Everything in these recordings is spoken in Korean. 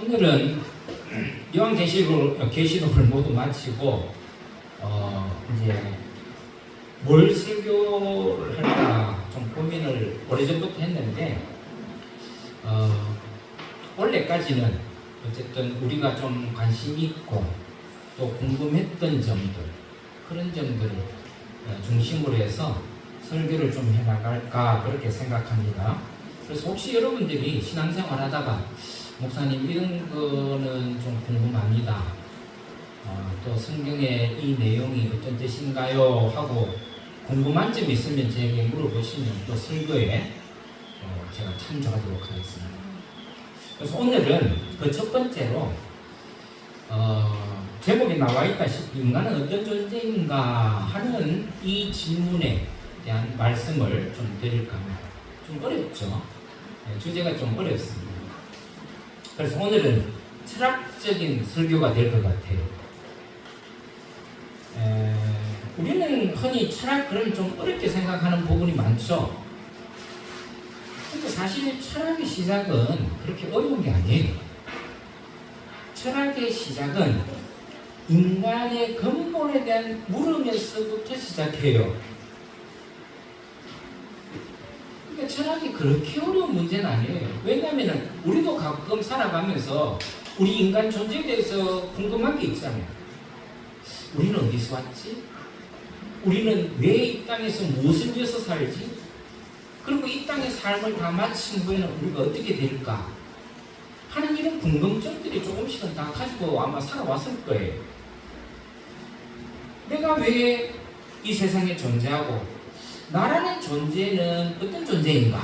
오늘은 요한계시록을 모두 마치고 이제 뭘 설교를 할까 좀 고민을 오래전부터 했는데 원래까지는 어쨌든 우리가 좀 관심 있고 또 궁금했던 점들 그런 점들을 중심으로 해서 설교를 좀 해나갈까 그렇게 생각합니다. 그래서 혹시 여러분들이 신앙생활 하다가 목사님 이런 거는 좀 궁금합니다. 또 성경의 이 내용이 어떤 뜻인가요? 하고 궁금한 점이 있으면 저에게 물어보시면 또 설교에 제가 참조하도록 하겠습니다. 그래서 오늘은 그 첫 번째로 제목에 나와 있다시피 인간은 어떤 존재인가 하는 이 질문에 대한 말씀을 좀 드릴까 합니다. 좀 어렵죠? 주제가 좀 어렵습니다. 그래서 오늘은 철학적인 설교가 될 것 같아요. 우리는 흔히 철학 그러면 좀 어렵게 생각하는 부분이 많죠. 근데 사실 철학의 시작은 그렇게 어려운 게 아니에요. 철학의 시작은 인간의 근본에 대한 물음에서부터 시작해요. 그러니까 철학이 그렇게 어려운 문제는 아니에요. 왜냐하면 우리도 가끔 살아가면서 우리 인간 존재에 대해서 궁금한 게 있잖아요. 우리는 어디서 왔지? 우리는 왜 이 땅에서 무엇을 위해서 살지? 그리고 이 땅의 삶을 다 마친 후에는 우리가 어떻게 될까? 하는 이런 궁금증들이 조금씩은 다 가지고 아마 살아왔을 거예요. 내가 왜 이 세상에 존재하고 나라는 존재는 어떤 존재인가?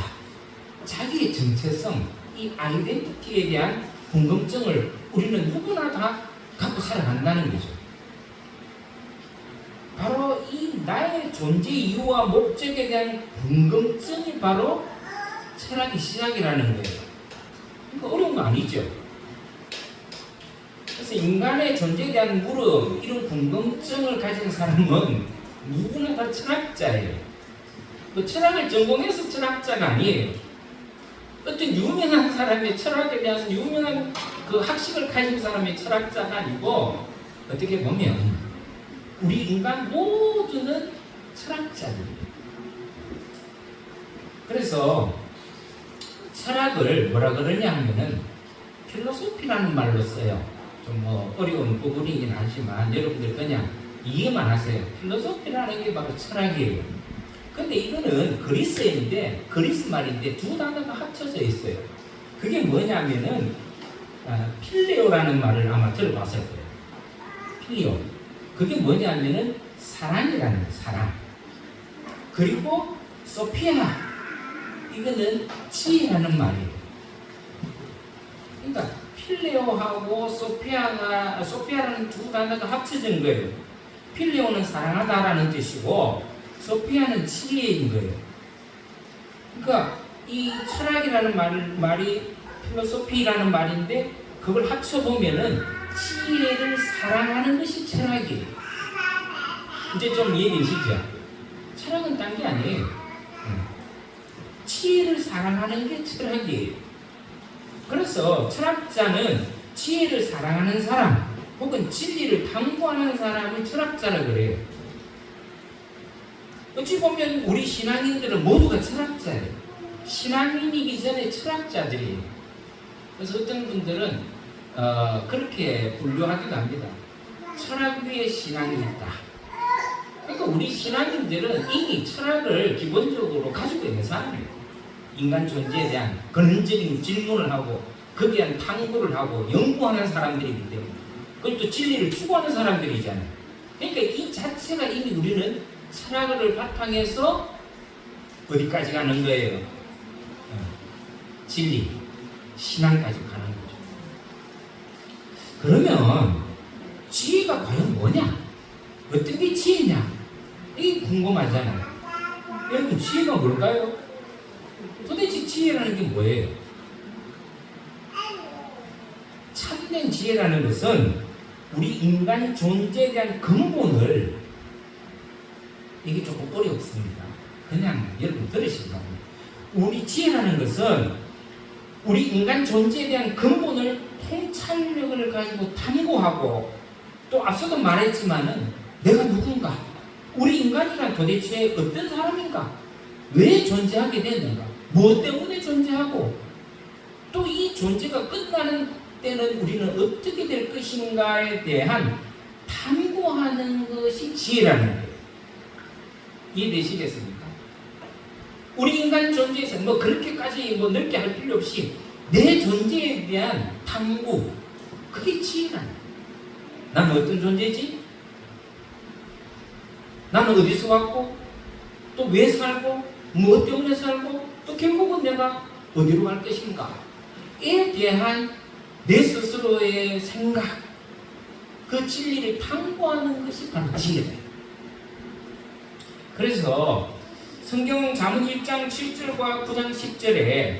자기의 정체성, 이 아이덴티티에 대한 궁금증을 우리는 누구나 다 갖고 살아간다는 거죠. 바로 이 나의 존재 이유와 목적에 대한 궁금증이 바로 철학의 시작이라는 거예요. 그러니까 어려운 거 아니죠. 그래서 인간의 존재에 대한 물음, 이런 궁금증을 가진 사람은 누구나 다 철학자예요. 뭐 철학을 전공해서 철학자가 아니에요. 어떤 유명한 사람의 철학에 대한 유명한 그 학식을 가진 사람의 철학자가 아니고 어떻게 보면 우리 인간 모두는 철학자들이에요. 그래서 철학을 뭐라 그러냐 하면은 필로소피라는 말로 써요. 좀 뭐 어려운 부분이긴 하지만 여러분들 그냥 이해만 하세요. 필로소피라는 게 바로 철학이에요. 근데 이거는 그리스어인데 그리스 말인데 두 단어가 합쳐져 있어요. 그게 뭐냐면은 필레오라는 말을 아마 들어봤을 거예요. 필레오. 그게 뭐냐면은 사랑이라는 거예요. 사랑. 그리고 소피아. 이거는 지혜라는 말이에요. 그러니까 필레오하고 소피아라는 두 단어가 합쳐진 거예요. 필레오는 사랑하다라는 뜻이고 소피아는 지혜인 거예요. 그러니까 이 철학이라는 말이 필로소피라는 말인데 그걸 합쳐보면은 지혜를 사랑하는 것이 철학이에요. 이제 좀 이해되시죠? 철학은 딴 게 아니에요. 지혜를 사랑하는 게 철학이에요. 그래서 철학자는 지혜를 사랑하는 사람 혹은 진리를 탐구하는 사람을 철학자라 그래요. 어찌 보면 우리 신앙인들은 모두가 철학자예요. 신앙인이기 전에 철학자들이에요. 그래서 어떤 분들은 그렇게 분류하기도 합니다. 철학 위에 신앙이 있다. 그러니까 우리 신앙인들은 이미 철학을 기본적으로 가지고 있는 사람이에요. 인간 존재에 대한 근원적인 질문을 하고 거기에 대한 탐구를 하고 연구하는 사람들이기 때문에 그걸 또 진리를 추구하는 사람들이잖아요. 그러니까 이 자체가 이미 우리는 철학을 바탕해서 어디까지 가는 거예요? 진리, 신앙까지 가는 거죠. 그러면 지혜가 과연 뭐냐? 어떤 게 지혜냐? 이게 궁금하잖아요. 여러분 지혜가 뭘까요? 도대체 지혜라는 게 뭐예요? 참된 지혜라는 것은 우리 인간 존재에 대한 근본을 이게 조금 어렵습니다. 그냥 여러분 들으시기 바랍니다. 우리 지혜라는 것은 우리 인간 존재에 대한 근본을 통찰력을 가지고 탐구하고 또 앞서도 말했지만은 내가 누군가, 우리 인간이란 도대체 어떤 사람인가, 왜 존재하게 됐는가, 무엇 때문에 존재하고 또 이 존재가 끝나는 때는 우리는 어떻게 될 것인가에 대한 탐구하는 것이 지혜라는 거예요. 이해되시겠습니까? 우리 인간 존재에서 그렇게까지 넓게 할 필요 없이 내 존재에 대한 탐구, 그게 지혜라는 거예요. 나는 어떤 존재지? 나는 어디서 왔고 또 왜 살고 무엇 때문에 살고 또 결국은 내가 어디로 갈 것인가에 대한 내 스스로의 생각, 그 진리를 탐구하는 것이 바로 지혜다. 그래서 성경 잠언 1장 7절과 9장 10절에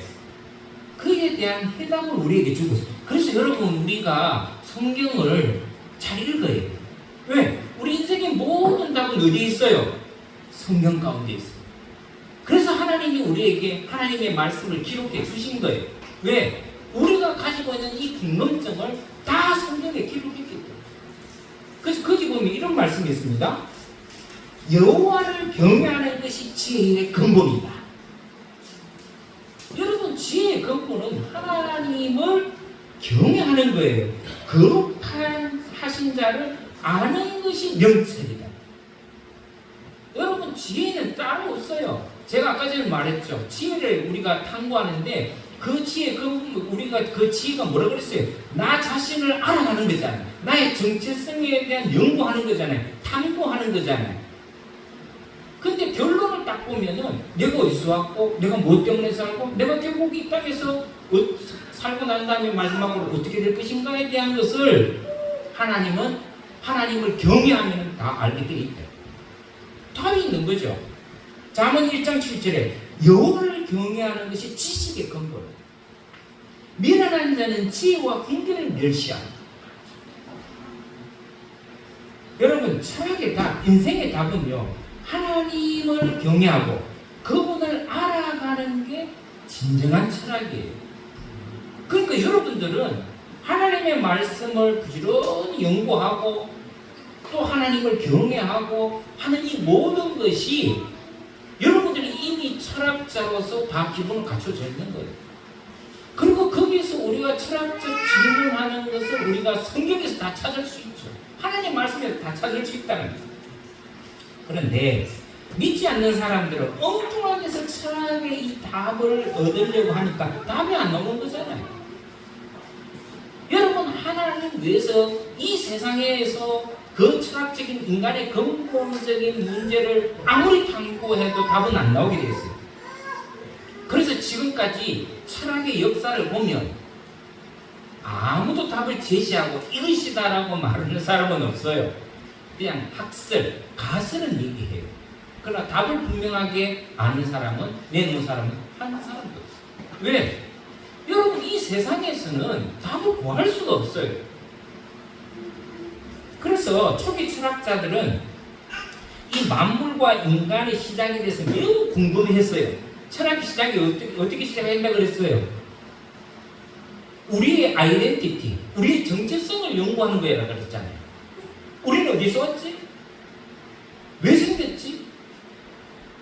그에 대한 해답을 우리에게 주고 있어요. 그래서 여러분, 우리가 성경을 잘 읽어야 돼요. 왜? 우리 인생의 모든 답은 어디에 있어요? 성경 가운데 있어요. 그래서 하나님이 우리에게 하나님의 말씀을 기록해 주신 거예요. 왜? 우리가 가지고 있는 이 궁금증을 다 성경에 기록했기 때문에. 그래서 거기 보면 이런 말씀이 있습니다. 여호와를 경외하는 것이 지혜의 근본이다. 여러분, 지혜의 근본은 하나님을 경외하는 거예요. 거룩한 하신 자를 아는 것이 명철이다. 여러분, 지혜는 따로 없어요. 제가 아까 전에 말했죠. 지혜를 우리가 탐구하는데 그 지혜, 우리가 그 지혜가 뭐라 그랬어요? 나 자신을 알아가는 거잖아요. 나의 정체성에 대한 연구하는 거잖아요. 탐구하는 거잖아요. 근데 결론을 딱 보면은 내가 어디서 왔고 내가 무엇 때문에 살고 내가 결국 이 땅에서 살고 난 다음에 마지막으로 어떻게 될 것인가에 대한 것을 하나님은 하나님을 경외하면 다 알게 돼 있다. 답이 있는 거죠. 잠언 1장 7절에 여호와를 경외하는 것이 지식의 근본. 미련한 자는 지혜와 훈계를 멸시한다. 여러분, 철학의 답, 인생의 답은요, 하나님을 경외하고 그분을 알아가는 게 진정한 철학이에요. 그러니까 여러분들은 하나님의 말씀을 부지런히 연구하고 또 하나님을 경외하고 하는 이 모든 것이 여러분들이 이미 철학자로서 다 기본을 갖춰져 있는 거예요. 그리고 거기에서 우리가 철학적 질문하는 것을 우리가 성경에서 다 찾을 수 있죠. 하나님 말씀에서 다 찾을 수 있다는 거예요. 그런데 믿지 않는 사람들은 엉뚱하게 해서 철학의 이 답을 얻으려고 하니까 답이 안 나오는 거잖아요. 여러분, 하나님 위해서 이 세상에서 그 철학적인 인간의 근본적인 문제를 아무리 탐구해도 답은 안 나오게 되어 있어요. 그래서 지금까지 철학의 역사를 보면 아무도 답을 제시하고 이것이다라고 말하는 사람은 없어요. 그냥 학설, 가설은 얘기해요. 그러나 답을 분명하게 아는 사람은, 내놓은 사람은 한 사람도 없어요. 왜? 여러분, 이 세상에서는 답을 구할 수가 없어요. 그래서 초기 철학자들은 이 만물과 인간의 시작에 대해서 매우 궁금해했어요. 철학의 시작이 어떻게 시작했다고 그랬어요? 우리의 아이덴티티, 우리의 정체성을 연구하는 거라고 그랬잖아요. 우리는 어디서 왔지? 왜 생겼지?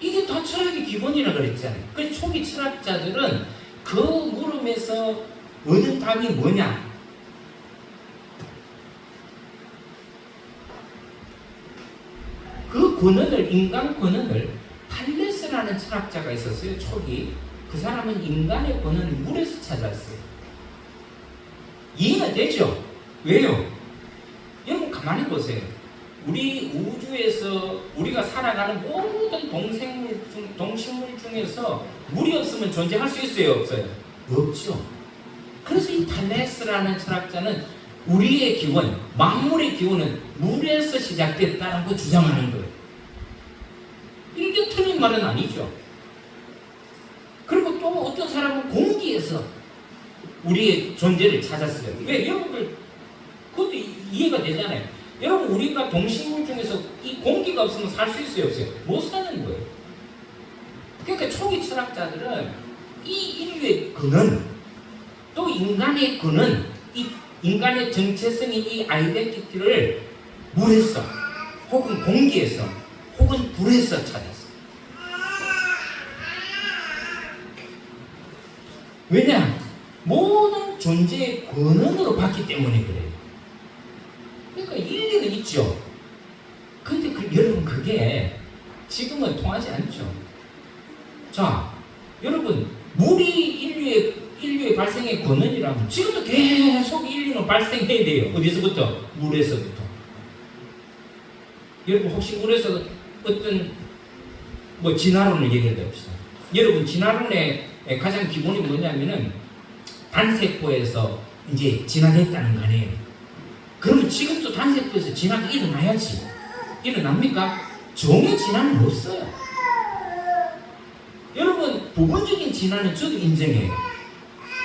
이게 다 철학의 기본이라고 그랬잖아요. 그래서 초기 철학자들은 그 물음에서 얻은 답이 뭐냐? 그 근원을, 인간 근원을 탈레스라는 철학자가 있었어요. 초기. 그 사람은 인간의 근원을 물에서 찾았어요. 이해가 되죠? 왜요? 여러분, 가만히 보세요. 우리 우주에서 우리가 살아가는 모든 동식물 중에서 물이 없으면 존재할 수 있어요? 없어요? 없죠. 그래서 이 탈레스라는 철학자는 우리의 기원, 만물의 기원은 물에서 시작됐다라고 주장하는 거예요. 이게 틀린 말은 아니죠. 그리고 또 어떤 사람은 공기에서 우리의 존재를 찾았어요. 왜? 여러분들 그것도 이해가 되잖아요. 여러분, 우리가 동식물 중에서 이 공기가 없으면 살 수 있어요? 없어요? 못 사는 거예요. 그러니까 초기 철학자들은 이 인류의 근원, 또 인간의 근원, 이 인간의 정체성인 이 아이덴티티를 물에서 혹은 공기에서 혹은 불에서 찾았어. 왜냐? 모든 존재의 근원으로 봤기 때문에 그래요. 그러니까 일리는 있죠. 근데 여러분 그게 지금은 통하지 않죠. 자, 여러분 물이 인류의 발생의 근원이라면 지금도 계속 인류는 발생해야 돼요. 어디서부터? 물에서부터. 여러분 혹시 물에서 어떤 진화론을 얘기해 봅시다. 여러분 진화론의 가장 기본이 뭐냐면은 단세포에서 이제 진화됐다는 거 아니에요. 그러면 지금도 단세포에서 진화가 일어나야지. 일어납니까? 종의 진화는 없어요. 여러분 부분적인 진화는 저도 인정해요.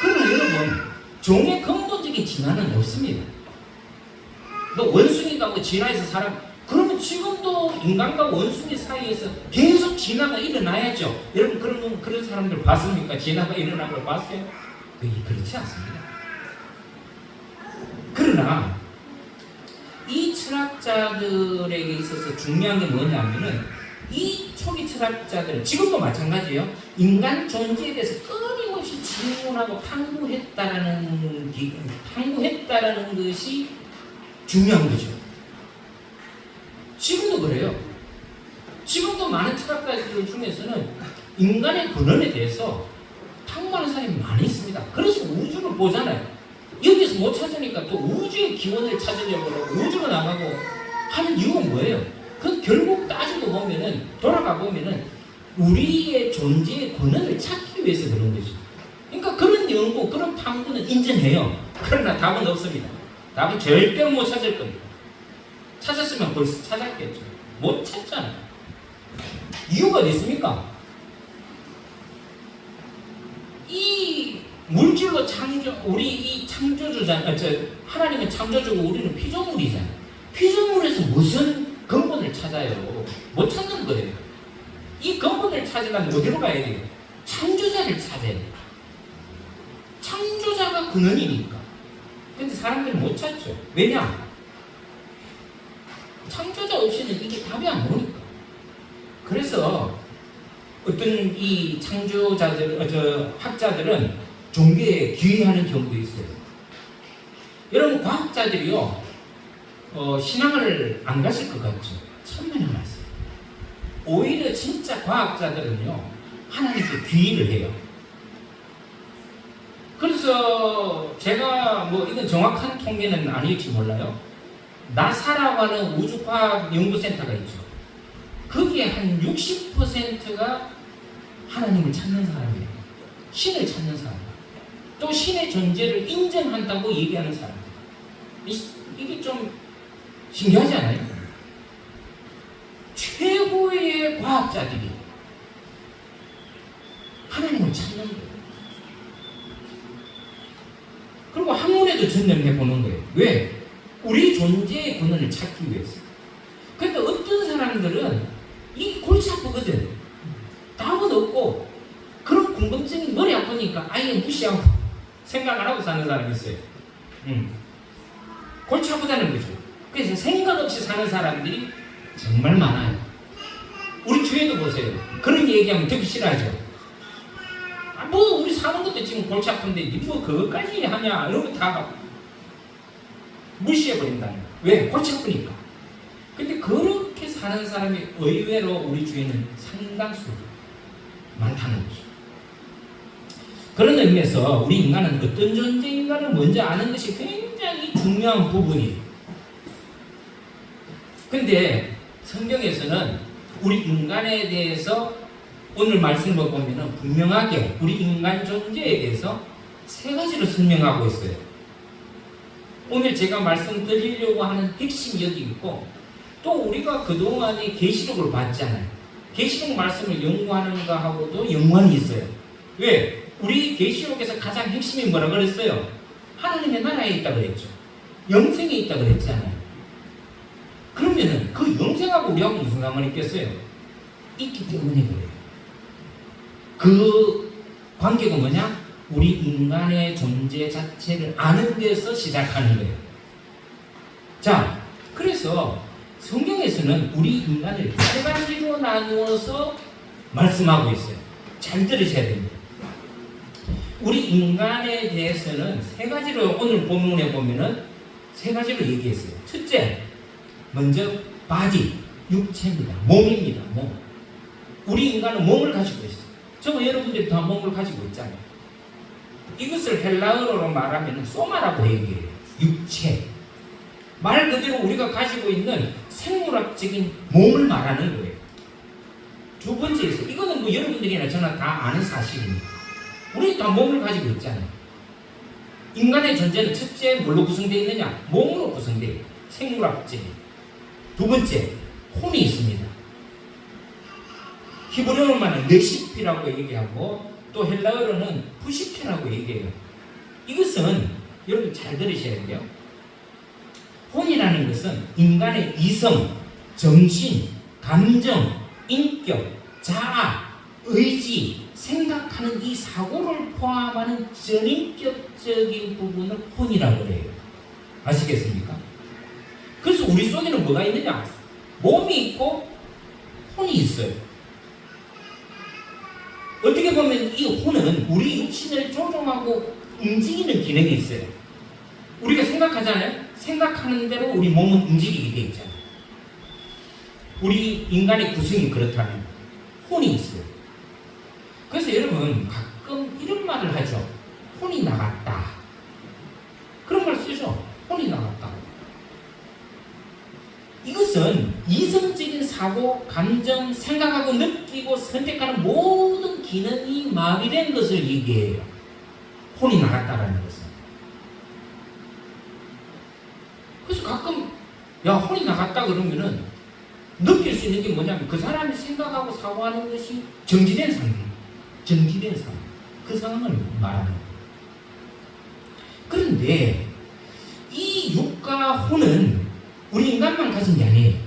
그러나 여러분 종의 근본적인 진화는 없습니다. 원숭이가 진화해서 그러면 지금도 인간과 원숭이 사이에서 계속 진화가 일어나야죠. 여러분 그런 사람들 봤습니까? 진화가 일어나는 걸 봤어요? 그렇지 않습니다. 그러나 이 철학자들에게 있어서 중요한 게 뭐냐면은 이 초기 철학자들은 지금도 마찬가지예요. 인간 존재에 대해서 끊임없이 질문하고 탐구했다라는 것이 중요한 거죠. 지금도 그래요. 지금도 많은 철학가들 중에서는 인간의 근원에 대해서 탐구하는 사람이 많이 있습니다. 그래서 우주를 보잖아요. 여기서 못 찾으니까 또 우주의 기원을 찾으려고 우주로 나가고 하는 이유가 뭐예요? 그 결국 따지고 보면은 돌아가 보면은 우리의 존재의 근원을 찾기 위해서 그런 거죠. 그러니까 그런 연구, 그런 탐구는 인정해요. 그러나 답은 없습니다. 답은 절대로 못 찾을 겁니다. 찾았으면 벌써 찾았겠죠. 못 찾잖아요. 이유가 어디 있습니까? 이 물질로 우리 이 창조주잖아요. 하나님은 창조주고 우리는 피조물이잖아요. 피조물에서 무슨 근본을 찾아요? 못 찾는 거예요. 이 근본을 찾으려면 어디로 가야 돼요? 창조자를 찾아야 돼요. 창조자가 근원이니까. 근데 사람들은 못 찾죠. 왜냐? 창조자 없이는 이게 답이 안 나오니까. 그래서 어떤 이 학자들은 종교에 기회하는 경우도 있어요. 여러분 과학자들이요 신앙을 안 가실 것 같죠? 천만에 말씀. 오히려 진짜 과학자들은요 하나님께 귀의를 해요. 그래서 제가 이건 정확한 통계는 아닐지 몰라요. 나사라고 하는 우주과학연구센터가 있죠. 거기에 한 60%가 하나님을 찾는 사람이에요. 신을 찾는 사람. 또 신의 존재를 인정한다고 얘기하는 사람. 이게 좀 신기하지 않아요? 최고의 과학자들이 하나님을 찾는 거예요. 그리고 학문에도 전념해 보는 거예요. 왜? 우리 존재의 근원을 찾기 위해서. 그러니까 어떤 사람들은 이 골치 아프거든. 답은 없고 그런 궁금증이 머리 아프니까 아예 무시하고 생각 안 하고 사는 사람이 있어요. 골치 아프다는 거죠. 그래서 생각 없이 사는 사람들이 정말 많아요. 우리 주위에도 보세요. 그런 얘기하면 듣기 싫어하죠. 우리 사는 것도 지금 골치 아픈데 그것까지 하냐 이런 거 다 무시해버린다는 거예요. 왜? 골치 아프니까. 근데 그렇게 사는 사람이 의외로 우리 주위에는 상당수 많다는 거죠. 그런 의미에서 우리 인간은 어떤 존재인가를 먼저 아는 것이 굉장히 중요한 부분이에요. 근데 성경에서는 우리 인간에 대해서 오늘 말씀을 보면 분명하게 우리 인간 존재에 대해서 세 가지로 설명하고 있어요. 오늘 제가 말씀드리려고 하는 핵심이 여기 있고 또 우리가 그동안에 계시록을 봤잖아요. 계시록 말씀을 연구하는 거하고도 연관이 있어요. 왜? 우리 계시록에서 가장 핵심이 뭐라 그랬어요? 하나님의 나라에 있다 그랬죠. 영생에 있다 그랬잖아요. 그러면은 그 영생하고 우리하고 무슨 상관이 있겠어요? 있기 때문에 그래요. 그 관계가 뭐냐? 우리 인간의 존재 자체를 아는 데서 시작하는 거예요. 자, 그래서 성경에서는 우리 인간을 세 가지로 나누어서 말씀하고 있어요. 잘 들으셔야 됩니다. 우리 인간에 대해서는 세 가지로 오늘 본문에 보면은 세 가지로 얘기했어요. 첫째, 먼저 바디, 육체입니다. 몸입니다. 몸. 우리 인간은 몸을 가지고 있어요. 저와 여러분들이 다 몸을 가지고 있잖아요. 이것을 헬라어로 말하면 소마라고 얘기해요. 육체. 말 그대로 우리가 가지고 있는 생물학적인 몸을 말하는 거예요. 두 번째에서 이거는 뭐 여러분들이나 저나 다 아는 사실입니다. 우리 다 몸을 가지고 있잖아요. 인간의 존재는 첫째 뭘로 구성되어 있느냐? 몸으로 구성되어 있어요. 생물학적인. 두 번째, 혼이 있습니다. 히브리어로는 네시피라고 얘기하고 또 헬라어로는 푸시케라고 얘기해요. 이것은 여러분 잘 들으셔야 돼요. 혼이라는 것은 인간의 이성, 정신, 감정, 인격, 자아, 의지, 생각하는 이 사고를 포함하는 전인격적인 부분을 혼이라고 해요. 아시겠습니까? 그래서 우리 속에는 뭐가 있느냐? 몸이 있고 혼이 있어요. 어떻게 보면 이 혼은 우리 육신을 조종하고 움직이는 기능이 있어요. 우리가 생각하잖아요. 생각하는 대로 우리 몸은 움직이게 돼 있잖아요. 우리 인간의 구성이 그렇다면 혼이 있어요. 그래서 여러분 가끔 이런 말을 하죠. 혼이 나갔다. 그런 걸 쓰죠. 혼이 나갔다. 이것은 이성적인 사고, 감정, 생각하고 느끼고 선택하는 모든 기능이 마비된 것을 얘기해요. 혼이 나갔다라는 것은. 그래서 가끔 야 혼이 나갔다 그러면은 느낄 수 있는 게 뭐냐면 그 사람이 생각하고 사고하는 것이 정지된 상황. 정지된 상황. 그 상황을 말하는 거예요. 그런데 이 육과 혼은 우리 인간만 가진 게 아니에요.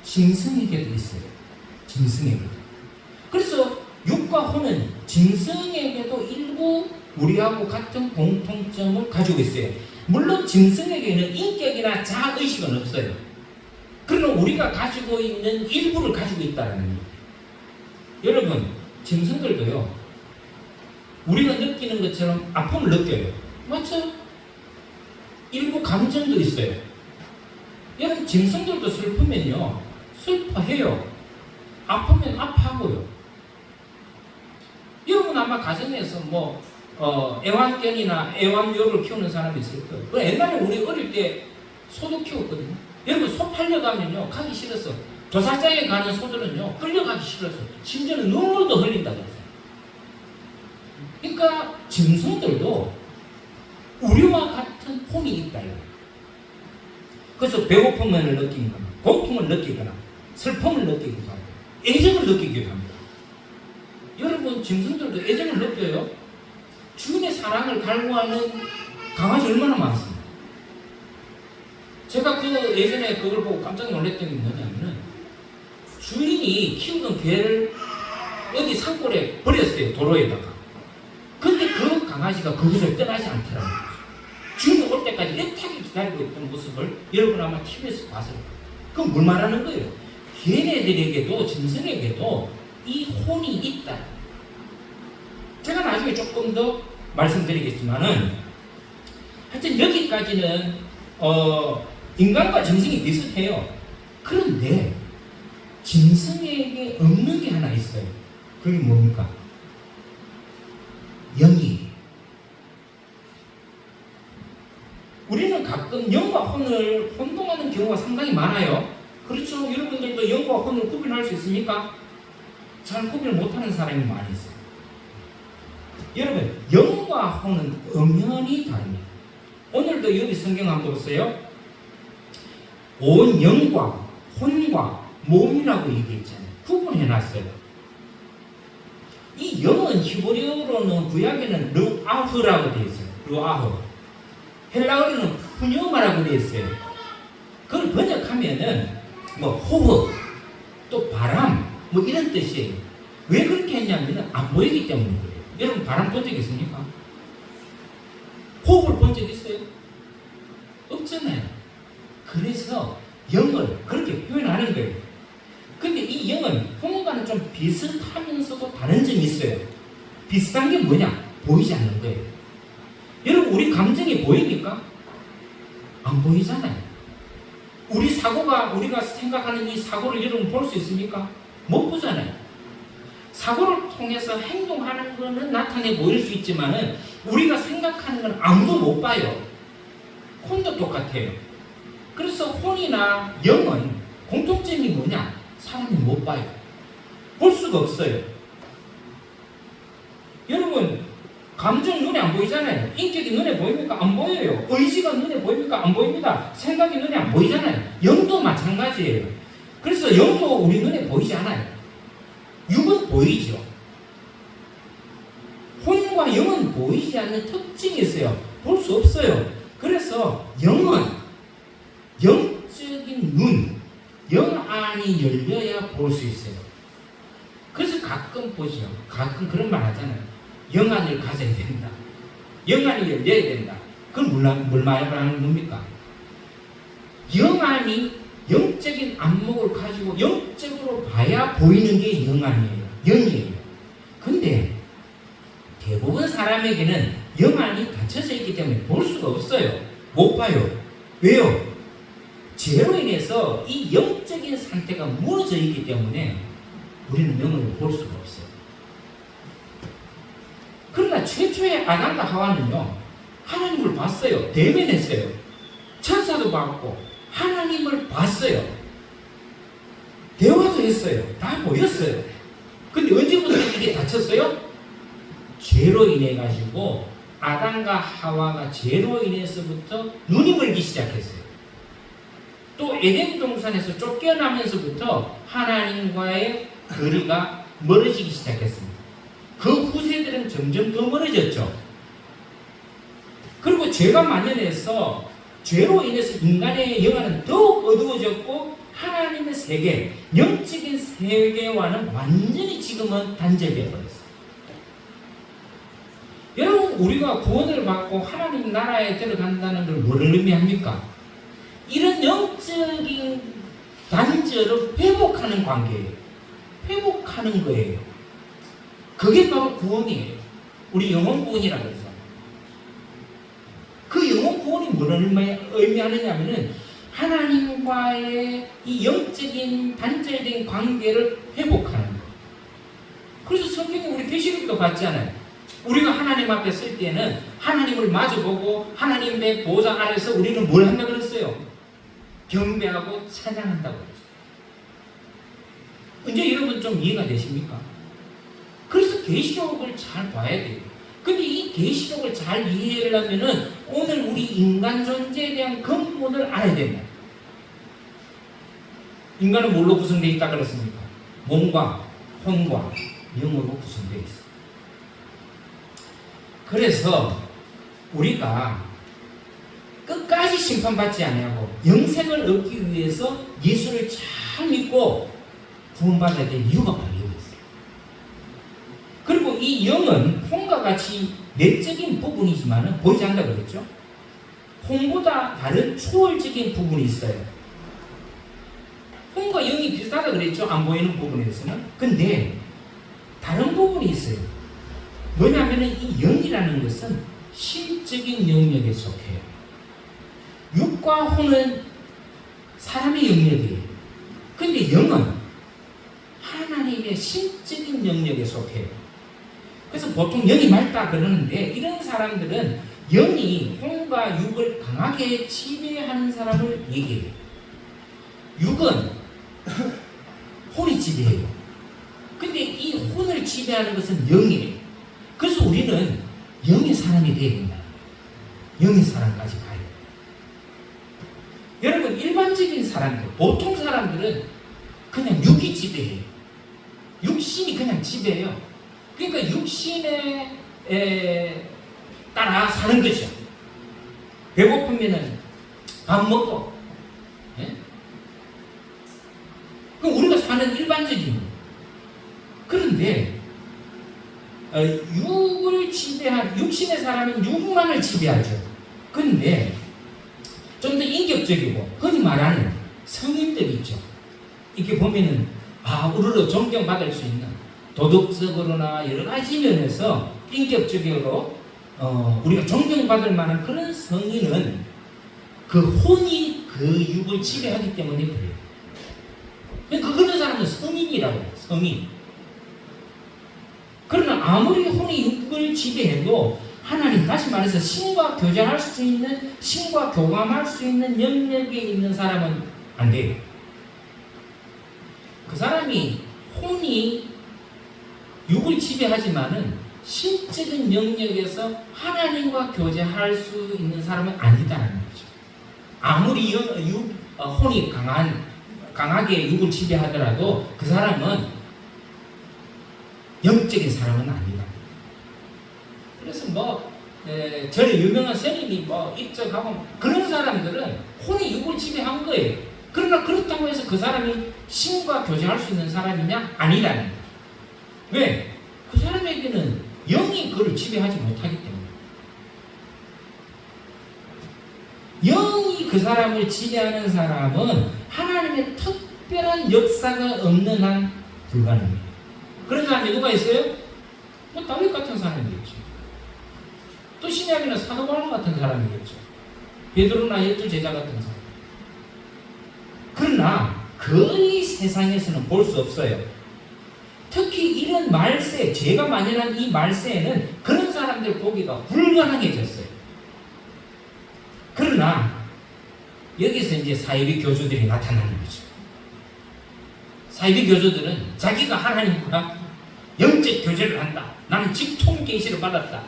짐승에게도 있어요. 짐승에게도. 그래서 육과 혼은 짐승에게도 일부 우리하고 같은 공통점을 가지고 있어요. 물론 짐승에게는 인격이나 자아의식은 없어요. 그러나 우리가 가지고 있는 일부를 가지고 있다는 거예요. 여러분, 짐승들도요, 우리가 느끼는 것처럼 아픔을 느껴요. 맞죠? 일부 감정도 있어요. 여러분, 짐승들도 슬프면요, 슬퍼해요. 아프면 아파하고요. 여러분 아마 가정에서 애완견이나 애완묘를 키우는 사람이 있을 거예요. 옛날에 우리 어릴 때 소도 키웠거든요. 여러분 소 팔려가면요 가기 싫어서 도살장에 가는 소들은요 끌려가기 싫어서 심지어는 눈물도 흘린다고 했어요. 그러니까 짐승들도 우리와 같은 혼이 있다. 그래서 배고픔을 느끼거나 고통을 느끼거나 슬픔을 느끼기도 하고 애정을 느끼기도 합니다. 여러분 짐승들도 애정을 느껴요. 주인의 사랑을 갈구하는 강아지 얼마나 많습니다. 제가 예전에 그걸 보고 깜짝 놀랐던 게 뭐냐면은 주인이 키우던 개를 어디 산골에 버렸어요. 도로에다가. 근데 그 강아지가 그곳을 떠나지 않더라고요. 주인이 올 때까지 애타게 기다리고 있던 모습을 여러분 아마 TV에서 봤어요. 그럼 뭘 말하는 거예요? 걔네들에게도 짐승에게도 이 혼이 있다. 제가 나중에 조금 더 말씀드리겠지만은 하여튼 여기까지는 인간과 짐승이 비슷해요. 그런데 짐승에게 없는 게 하나 있어요. 그게 뭡니까? 영이. 우리는 가끔 영과 혼을 혼동하는 경우가 상당히 많아요. 그렇죠? 여러분들도 영과 혼을 구분할 수 있습니까? 잘 구분을 못하는 사람이 많이 있어요. 여러분, 영과 혼은 엄연히 다릅니다. 오늘도 여기 성경 한번 보세요. 온 영과 혼과 몸이라고 얘기했잖아요. 구분해놨어요. 이 영은 히브리어로는 구약에는 르아흐라고 되어 있어요. 르아흐. 헬라어로는 푸뉴마라고 되어 있어요. 그걸 번역하면은 호흡, 또 바람, 이런 뜻이에요. 왜 그렇게 했냐면은 안 보이기 때문에 그래요. 여러분 바람 본 적 있습니까? 호흡을 본 적 있어요? 없잖아요. 그래서 영을 그렇게 표현하는 거예요. 근데 이 영은 홍어과는 좀 비슷하면서도 다른 점이 있어요. 비슷한 게 뭐냐? 보이지 않는 거예요. 여러분 우리 감정이 보입니까? 안 보이잖아요. 우리 사고가 우리가 생각하는 이 사고를 여러분 볼 수 있습니까? 못 보잖아요. 사고를 통해서 행동하는 것은 나타내 보일 수 있지만은 우리가 생각하는 건 아무도 못 봐요. 혼도 똑같아요. 그래서 혼이나 영은 공통점이 뭐냐? 사람이 못 봐요. 볼 수가 없어요. 여러분 감정 눈에 안 보이잖아요. 인격이 눈에 보입니까? 안 보여요. 의지가 눈에 보입니까? 안 보입니다. 생각이 눈에 안 보이잖아요. 영도 마찬가지예요. 그래서 영도 우리 눈에 보이지 않아요. 육은 보이죠. 혼과 영은 보이지 않는 특징이 있어요. 볼 수 없어요. 그래서 영은 영적인 눈, 영안이 열려야 볼 수 있어요. 그래서 가끔 보죠. 가끔 그런 말 하잖아요. 영안을 가져야 된다. 영안이 열려야 된다. 그건 뭘 말하는 겁니까? 영안이 영적인 안목을 가지고 영적으로 봐야 보이는 게 영안이에요. 영이에요. 근데 대부분 사람에게는 영안이 닫혀져 있기 때문에 볼 수가 없어요. 못 봐요. 왜요? 죄로 인해서 이 영적인 상태가 무너져 있기 때문에 우리는 영을 볼 수가 없어요. 그러나 최초의 아담과 하와는요, 하나님을 봤어요. 대면했어요. 천사도 봤고 하나님을 봤어요. 대화도 했어요. 다 보였어요. 근데 언제부터 이게 닫혔어요? 죄로 인해 가지고 아담과 하와가 죄로 인해서부터 눈이 멀기 시작했어요. 또 에덴 동산에서 쫓겨나면서부터 하나님과의 거리가 멀어지기 시작했습니다. 그 후세들은 점점 더 멀어졌죠. 그리고 죄가 만연해서 죄로 인해서 인간의 영안은 더욱 어두워졌고 하나님의 세계, 영적인 세계와는 완전히 지금은 단절되어 버렸어요. 여러분 우리가 구원을 받고 하나님 나라에 들어간다는 걸 뭐를 의미합니까? 이런 영적인 단절을 회복하는 관계예요. 회복하는 거예요. 그게 바로 구원이에요. 우리 영혼 구원이라고 해서. 그 영혼 구원이 뭐를 의미하느냐면은 하나님과의 이 영적인 단절된 관계를 회복하는 거예요. 그래서 성경에 우리 계시록도 봤잖아요. 우리가 하나님 앞에 쓸 때는 하나님을 마주보고 하나님의 보좌 아래서 우리는 뭘 한다고 그랬어요? 경배하고 찬양한다고 그랬어요. 이제 여러분 좀 이해가 되십니까? 그래서 계시록을 잘 봐야 돼요. 근데 이 계시록을 잘 이해하려면은 오늘 우리 인간 존재에 대한 근본을 알아야 된다. 인간은 뭘로 구성되어 있다 그랬습니까? 몸과 혼과 영으로 구성되어 있어요. 그래서 우리가 끝까지 심판받지 아니하고 영생을 얻기 위해서 예수를 잘 믿고 구원받아야 될 이유가 바로 여기 있어요. 그리고 이 영은 혼과 같이 내적인 부분이지만 보이지 않는다고 그랬죠. 혼보다 다른 초월적인 부분이 있어요. 혼과 영이 비슷하다고 그랬죠. 안 보이는 부분에서는. 근데 다른 부분이 있어요. 뭐냐면은 이 영이라는 것은 신적인 영역에 속해요. 육과 혼은 사람의 영역이에요. 근데 영은 하나님의 신적인 영역에 속해요. 그래서 보통 영이 맑다 그러는데 이런 사람들은 영이 혼과 육을 강하게 지배하는 사람을 얘기해요. 육은 혼이 지배해요. 근데 이 혼을 지배하는 것은 영이에요. 그래서 우리는 영의 사람이 되어야 된다. 영의 사람까지 가야 돼요. 여러분 일반적인 사람들, 보통 사람들은 그냥 육이 지배해요. 육신이 그냥 지배해요. 그러니까 육신에 따라 사는 거죠. 배고프면은 밥 먹고, 예? 그럼 우리가 사는 일반적인. 그런데 육을 지배한 육신의 사람은 육만을 지배하죠. 근데 좀 더 인격적이고 흔히 말하는 성인들 있죠. 이렇게 보면은 우리로 존경받을 수 있는 도덕적으로나 여러 가지 면에서 인격적으로 우리가 존경받을 만한 그런 성인은 그 혼이 그 육을 지배하기 때문에 그래요. 그런 사람은 성인이라고 해요. 성인. 그러나 아무리 혼이 육을 지배해도 하나님, 다시 말해서 신과 교제할 수 있는, 신과 교감할 수 있는 영역에 있는 사람은 안 돼요. 그 사람이 혼이 육을 지배하지만은 신적인 영역에서 하나님과 교제할 수 있는 사람은 아니다라는 거죠. 아무리 혼이 강하게 육을 지배하더라도 그 사람은 영적인 사람은 아니다. 그래서 전에 유명한 스님이 입적하고 그런 사람들은 혼이 육을 지배한 거예요. 그러나 그렇다고 해서 그 사람이 신과 교제할 수 있는 사람이냐? 아니라는 거죠. 왜? 그 사람에게는 영이 그를 지배하지 못하기 때문에. 영이 그 사람을 지배하는 사람은 하나님의 특별한 역사가 없는 한 불가능해요. 그런 사람이 누가 있어요? 다윗 같은 사람이겠죠. 또 신약에는 사도 바울 같은 사람이겠죠. 베드로나 12제자 같은 사람. 그러나 거의 세상에서는 볼 수 없어요. 특히 이런 말세, 죄가 만연한 이 말세에는 그런 사람들 보기가 불가능해졌어요. 그러나 여기서 이제 사이비 교주들이 나타나는 거죠. 사이비 교주들은 자기가 하나님과 영적 교제를 한다. 나는 직통 계시를 받았다.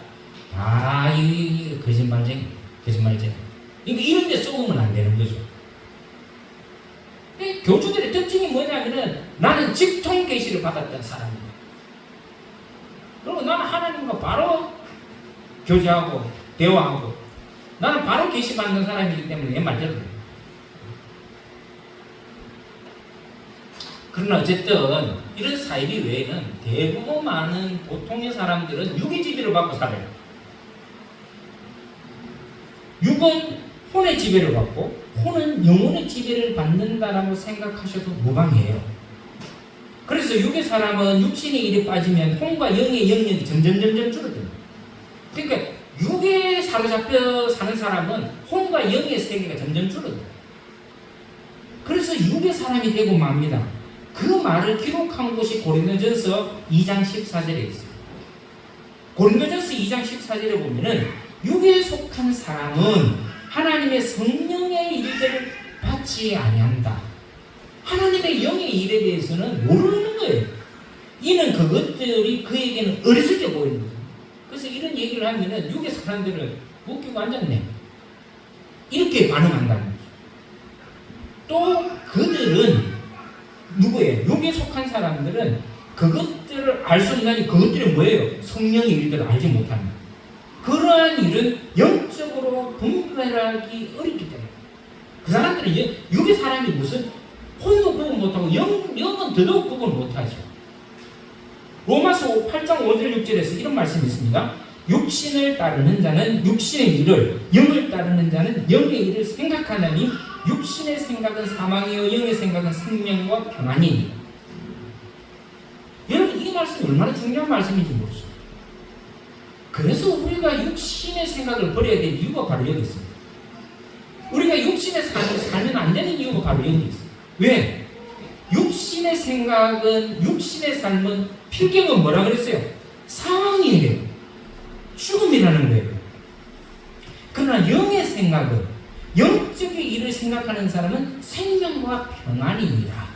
이 거짓말쟁이. 이런 데 쏘으면 안 되는 거죠. 교주들의 특징이 뭐냐면은 나는 직통 계시를 받았던 사람이야. 그리고 나는 하나님과 바로 교제하고 대화하고 나는 바로 계시 받는 사람이기 때문에 내 말대로 돼. 그러나 어쨌든 이런 사이비 외에는 대부분 많은 보통의 사람들은 육의 지배를 받고 살아요. 육은 혼의 지배를 받고 혼은 영혼의 지배를 받는다라고 생각하셔도 무방해요. 그래서 육의 사람은 육신의 일에 빠지면 혼과 영의 영역이 점점 줄어듭니다. 그러니까 육에 사로잡혀 사는 사람은 혼과 영의 세계가 점점 줄어들어요. 그래서 육의 사람이 되고 맙니다. 그 말을 기록한 곳이 고린도전서 2장 14절에 있어요. 고린도전서 2장 14절에 보면은 육에 속한 사람은 하나님의 성령의 일들을 받지 아니한다. 하나님의 영의 일에 대해서는 모르는 거예요. 이는 그것들이 그에게는 어리석게 보이는 거죠. 그래서 이런 얘기를 하면은 육의 사람들은 웃기고 앉았네. 이렇게 반응한다는 거죠. 또 그들은 누구예요? 육에 속한 사람들은 그것들을 알 수 없나니 그것들이 뭐예요? 성령의 일들을 알지 못합니다. 그러한 일은 영적으로 분별하기 어렵기 때문에 그 사람들은 육의 사람이 무슨 혼도 구분 못하고 영은 더더욱 구분 못하죠. 로마서 8장 5절 6절에서 이런 말씀이 있습니다. 육신을 따르는 자는 육신의 일을, 영을 따르는 자는 영의 일을 생각하나니 육신의 생각은 사망이요 영의 생각은 생명과 평안이니. 여러분, 이 말씀이 얼마나 중요한 말씀인지 모르죠. 그래서 우리가 육신의 생각을 버려야 될 이유가 바로 여기 있습니다. 우리가 육신의 삶을 살면 안 되는 이유가 바로 여기 있습니다. 왜? 육신의 생각은, 육신의 삶은 필경은 뭐라 그랬어요? 사망이에요. 죽음이라는 거예요. 그러나 영의 생각은, 영적인 일을 생각하는 사람은 생명과 평안입니다.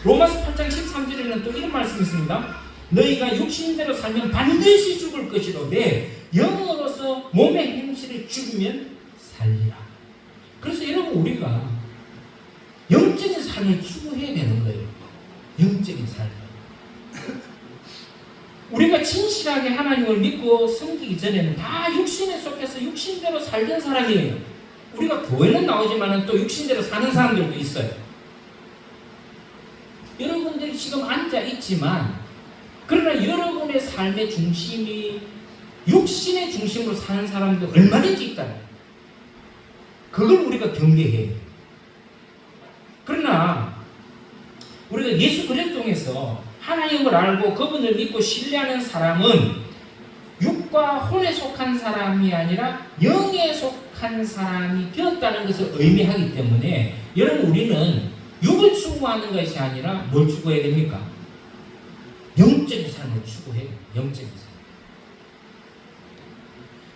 로마서 8장 13절에는 또 이런 말씀이 있습니다. 너희가 육신대로 살면 반드시 죽을 것이로되 영으로서 몸의 행실을 죽이면 살리라. 그래서 여러분, 우리가 영적인 삶을 추구해야 되는 거예요. 영적인 삶. 우리가 진실하게 하나님을 믿고 섬기기 전에는 다 육신에 속해서 육신대로 살던 사람이에요. 우리가 교회는 나오지만 또 육신대로 사는 사람들도 있어요. 여러분들이 지금 앉아 있지만 그러나 여러분의 삶의 중심이 육신의 중심으로 사는 사람도 얼마든지 있다. 그걸 우리가 경계해야 돼요. 그러나 우리가 예수 그리스도 통해서 하나님을 알고 그분을 믿고 신뢰하는 사람은 육과 혼에 속한 사람이 아니라 영에 속한 사람이 되었다는 것을 의미하기 때문에 여러분 우리는 육을 추구하는 것이 아니라 뭘 추구해야 됩니까? 영적인 삶을 추구해야 돼요. 영적인 삶.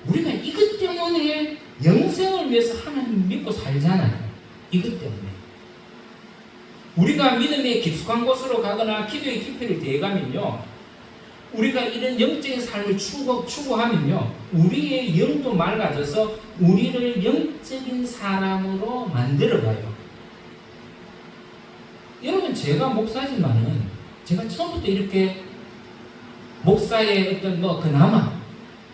우리가 이것 때문에 영생을 위해서 하나님 믿고 살잖아요. 이것 때문에. 우리가 믿음의 깊숙한 곳으로 가거나 기도의 깊이를 대가면요, 우리가 이런 영적인 삶을 추구하면요, 우리의 영도 맑아져서 우리를 영적인 사람으로 만들어가요. 여러분, 제가 목사지만은 제가 처음부터 이렇게 목사의 어떤 그나마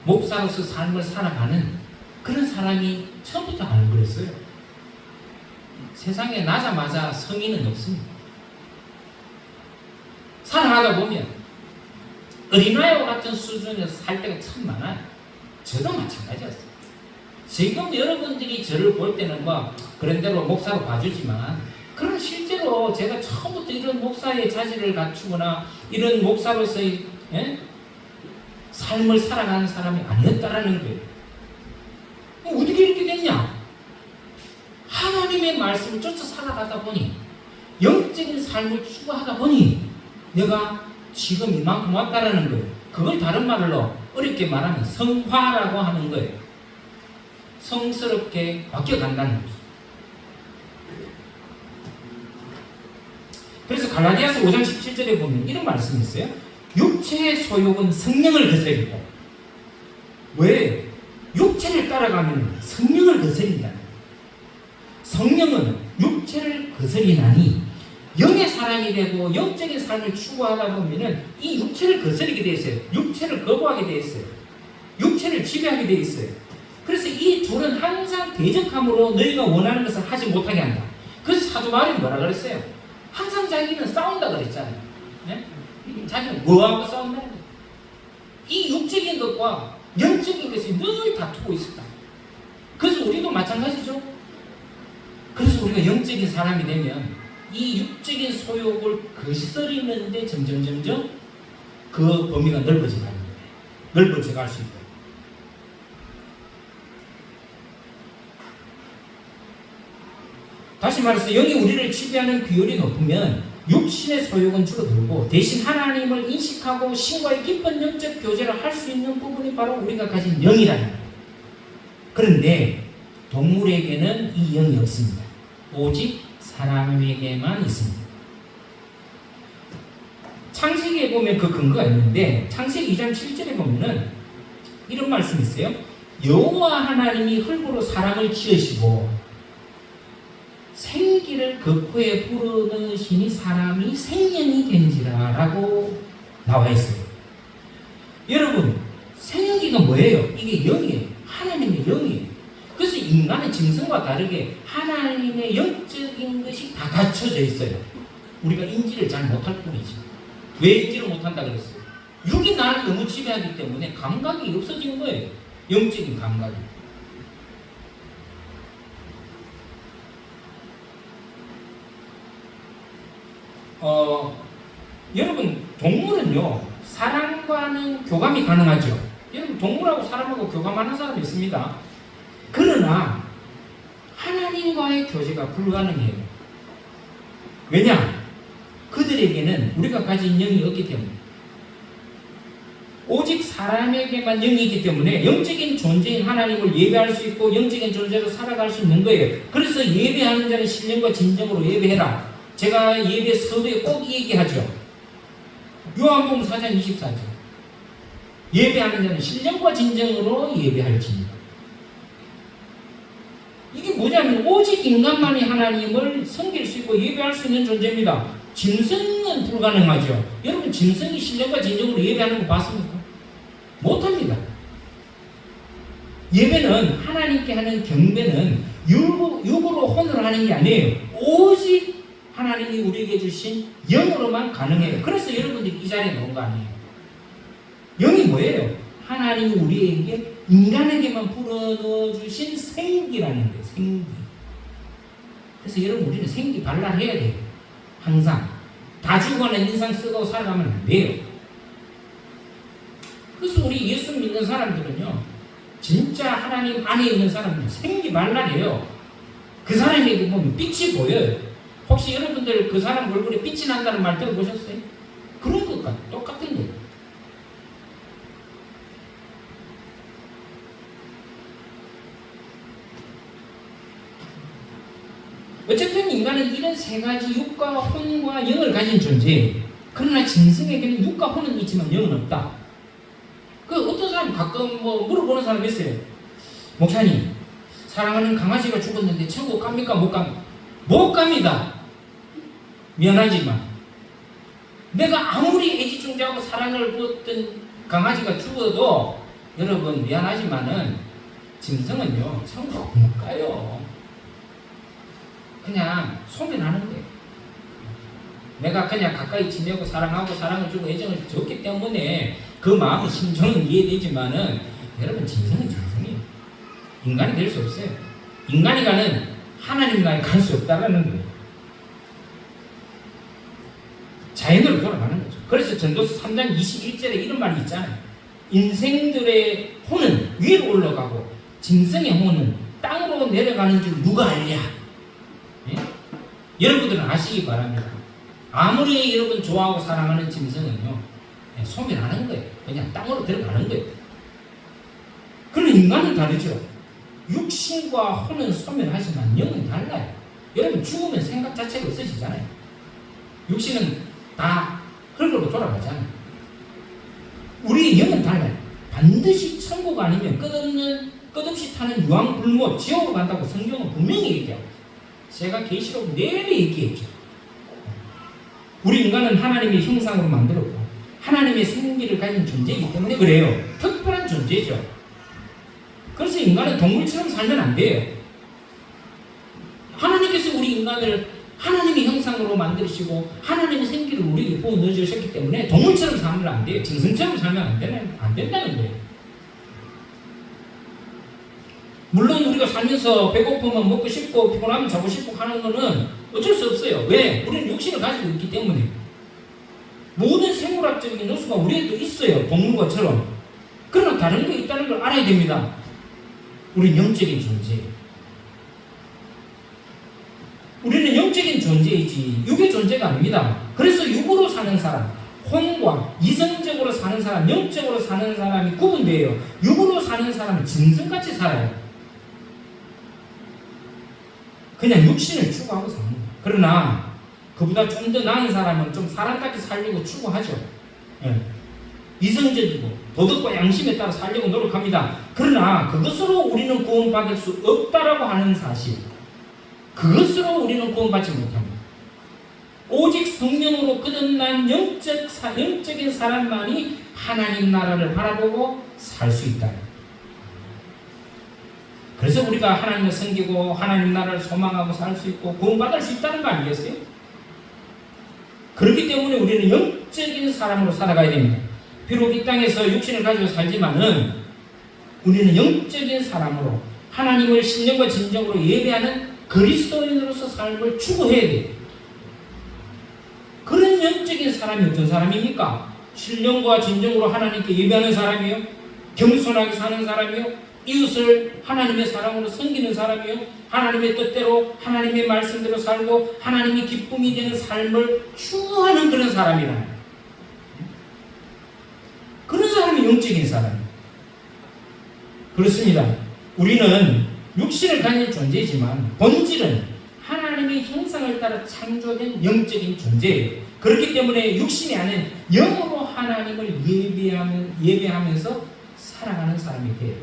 목사로서 삶을 살아가는 그런 사람이 처음부터 안 그랬어요. 세상에 나자마자 성인은 없습니다. 살아가다 보면 어린아이와 같은 수준에서 살 때가 참 많아요. 저도 마찬가지였어요. 지금 여러분들이 저를 볼 때는 그런 대로 목사로 봐주지만, 그러나 실제로 제가 처음부터 이런 목사의 자질을 갖추거나 이런 목사로서의 삶을 살아가는 사람이 아니었다라는 거예요. 어떻게 이렇게 됐냐? 하나님의 말씀을 쫓아 살아가다 보니, 영적인 삶을 추구하다 보니 내가 지금 이만큼 왔다라는 거예요. 그걸 다른 말로 어렵게 말하면 성화라고 하는 거예요. 성스럽게 바뀌어간다는 거죠. 그래서 갈라디아서 5장 17절에 보면 이런 말씀이 있어요. 육체의 소욕은 성령을 거스리고, 왜? 육체를 따라가면 성령을 거스린다. 성령은 육체를 거스리나니 영의 사람이 되고 영적인 삶을 추구하다 보면은 이 육체를 거스리게 돼 있어요. 육체를 거부하게 돼 있어요. 육체를 지배하게 돼 있어요. 그래서 이 둘은 항상 대적함으로 너희가 원하는 것을 하지 못하게 한다. 그래서 사도 바울이 뭐라 그랬어요? 항상 자기는 싸운다 그랬잖아요. 네? 자기는 뭐하고 싸운다는 거예요? 이 육적인 것과 영적인 것이 늘 다투고 있었다. 그래서 우리도 마찬가지죠. 그래서 우리가 영적인 사람이 되면 이 육적인 소욕을 거스리는데 점점 그 범위가 넓어져 가는 거예요. 넓어져 갈 수 있다. 다시 말해서 영이 우리를 지배하는 비율이 높으면 육신의 소욕은 줄어들고 대신 하나님을 인식하고 신과의 깊은 영적 교제를 할 수 있는 부분이 바로 우리가 가진 영이라는 거예요. 그런데 동물에게는 이 영이 없습니다. 오직 사람에게만 있습니다. 창세기에 보면 그 근거가 있는데, 창세기 2장 7절에 보면은 이런 말씀이 있어요. 여호와 하나님이 흙으로 사람을 지으시고 생기를 그 코에 불어넣으시니 사람이 생명이 된지라 라고 나와 있어요. 여러분, 생기가 뭐예요? 이게 영이에요. 하나님의 영이에요. 그래서 인간의 짐승과 다르게 하나님의 영적인 것이 다 갖춰져 있어요. 우리가 인지를 잘 못할 뿐이지. 왜 인지를 못한다 그랬어요? 육이 나를 너무 지배하기 때문에 감각이 없어진 거예요. 영적인 감각이. 여러분, 동물은요, 사람과는 교감이 가능하죠. 여러분, 동물하고 사람하고 교감하는 사람이 있습니다. 그러나 하나님과의 교제가 불가능해요. 왜냐? 그들에게는 우리가 가진 영이 없기 때문에. 오직 사람에게만 영이 있기 때문에 영적인 존재인 하나님을 예배할 수 있고 영적인 존재로 살아갈 수 있는 거예요. 그래서 예배하는 자는 신령과 진정으로 예배해라. 제가 예배 서두에 꼭 얘기하죠. 요한복음 4장 24절. 예배하는 자는 신령과 진정으로 예배할지니라. 이게 뭐냐면 오직 인간만이 하나님을 섬길 수 있고 예배할 수 있는 존재입니다. 짐승은 불가능하죠. 여러분, 짐승이 신령과 진정으로 예배하는 거 봤습니까? 못합니다. 예배는, 하나님께 하는 경배는 육으로 혼으로 하는 게 아니에요. 오직 하나님이 우리에게 주신 영으로만 가능해요. 그래서 여러분들이 이 자리에 나온 거 아니에요. 뭐예요? 하나님이 우리에게 인간에게만 불어넣어 주신 생기라는 거예요. 생기. 그래서 여러분 우리는 생기 발랄해야 돼요. 항상 다 죽어가는 인상 쓰고 살아가면 안 돼요. 그래서 우리 예수 믿는 사람들은요, 진짜 하나님 안에 있는 사람들은 생기 발랄해요. 그 사람에게 보면 빛이 보여요. 혹시 여러분들 그 사람 얼굴에 빛이 난다는 말 들어보셨어요? 그런 것과 똑같은 거예요. 어쨌든 인간은 이런 세 가지 육과 혼과 영을 가진 존재예요. 그러나 짐승에게는 육과 혼은 있지만 영은 없다. 그 어떤 사람 가끔 물어보는 사람이 있어요. 목사님, 사랑하는 강아지가 죽었는데 천국 갑니까? 못 갑니까? 못 갑니다. 미안하지만 내가 아무리 애지중지하고 사랑을 부었던 강아지가 죽어도 여러분 미안하지만은 짐승은요 천국 못 가요. 그냥 소멸하는 거예요. 내가 그냥 가까이 지내고 사랑하고 사랑을 주고 애정을 줬기 때문에 그 마음의 심정은 이해되지만은 여러분 짐승은 짐승이에요. 인간이 될 수 없어요. 인간이 가는 하나님과는 갈 수 없다라는 거예요. 자연으로 돌아가는 거죠. 그래서 전도서 3장 21절에 이런 말이 있잖아요. 인생들의 혼은 위로 올라가고 짐승의 혼은 땅으로 내려가는 줄 누가 알랴. 예? 여러분들은 아시기 바랍니다. 아무리 여러분 좋아하고 사랑하는 짐승은요, 소멸하는 거예요. 그냥 땅으로 들어가는 거예요. 그러나 인간은 다르죠. 육신과 혼은 소멸하지만 영은 달라요. 여러분 죽으면 생각 자체가 없어지잖아요. 육신은 다 흙으로 돌아가잖아요. 우리의 영은 달라요. 반드시 천국 아니면 끝없이 타는 유황불모 지옥으로 간다고 성경은 분명히 얘기하고 있어요. 제가 계시록 내내 얘기했죠. 우리 인간은 하나님의 형상으로 만들었고 하나님의 생기를 가진 존재이기 때문에 그래요. 특별한 존재죠. 그래서 인간은 동물처럼 살면 안 돼요. 하나님께서 우리 인간을 하나님의 형상으로 만드시고 하나님의 생기를 우리에게 부어 넣어주셨기 때문에 동물처럼 살면 안 돼요. 짐승처럼 살면 안 된다는 거예요. 물론 우리가 살면서 배고프면 먹고 싶고 피곤하면 자고 싶고 하는 거는 어쩔 수 없어요. 왜? 우리는 육신을 가지고 있기 때문에. 모든 생물학적인 요소가 우리에도 있어요. 동물과처럼. 그러나 다른 게 있다는 걸 알아야 됩니다. 우리는 영적인 존재예요. 우리는 영적인 존재이지 육의 존재가 아닙니다. 그래서 육으로 사는 사람, 혼과 이성적으로 사는 사람, 영적으로 사는 사람이 구분돼요. 육으로 사는 사람은 짐승같이 살아요. 그냥 육신을 추구하고 사는 거예요. 그러나 그보다 좀 더 나은 사람은 좀 사람같이 살려고 추구하죠. 예. 이성적이고 도덕과 양심에 따라 살려고 노력합니다. 그러나 그것으로 우리는 구원받을 수 없다라고 하는 사실, 그것으로 우리는 구원받지 못합니다. 오직 성령으로 거듭난 영적인 사람만이 하나님 나라를 바라보고 살 수 있다. 그래서 우리가 하나님을 섬기고 하나님 나라를 소망하고 살 수 있고 구원받을 수 있다는 거 아니겠어요? 그렇기 때문에 우리는 영적인 사람으로 살아가야 됩니다. 비록 이 땅에서 육신을 가지고 살지만은 우리는 영적인 사람으로 하나님을 신령과 진정으로 예배하는 그리스도인으로서 삶을 추구해야 돼요. 그런 영적인 사람이 어떤 사람입니까? 신령과 진정으로 하나님께 예배하는 사람이요, 겸손하게 사는 사람이요, 이웃을 하나님의 사랑으로 섬기는 사람이요, 하나님의 뜻대로 하나님의 말씀대로 살고 하나님의 기쁨이 되는 삶을 추구하는 그런 사람이라. 그런 사람이 영적인 사람이에요. 그렇습니다. 우리는 육신을 가진 존재이지만 본질은 하나님의 형상을 따라 창조된 영적인 존재예요. 그렇기 때문에 육신이 아닌 영으로 하나님을 예배하면서 살아가는 사람이 돼요.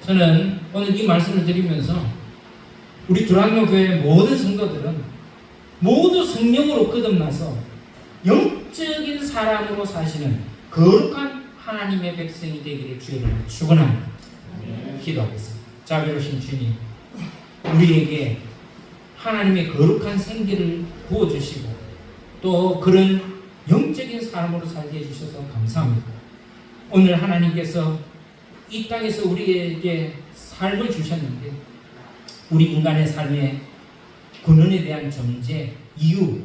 저는 오늘 이 말씀을 드리면서 우리 두란노 교회 모든 성도들은 모두 성령으로 거듭나서 영적인 사람으로 사시는 거룩한 하나님의 백성이 되기를 주의를 축원합니다. 기도하겠습니다. 자비로우신 주님, 우리에게 하나님의 거룩한 생기를 부어주시고 또 그런 영적인 삶으로 살게 해주셔서 감사합니다. 오늘 하나님께서 이 땅에서 우리에게 삶을 주셨는데 우리 인간의 삶의 근원에 대한 전제, 이유,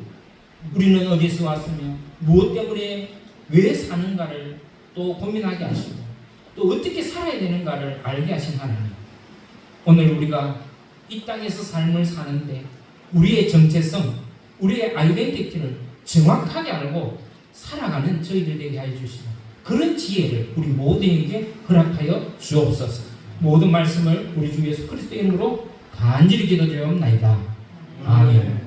우리는 어디서 왔으며 무엇 때문에 왜 사는가를 또 고민하게 하시고 또 어떻게 살아야 되는가를 알게 하신 하나님, 오늘 우리가 이 땅에서 삶을 사는데 우리의 정체성, 우리의 아이덴티티를 정확하게 알고 살아가는 저희들 되게 하여 주시고 그런 지혜를 우리 모두에게 허락하여 주옵소서. 모든 말씀을 우리 주 예수 그리스도의 이름으로 간절히 기도드리옵나이다. 아멘.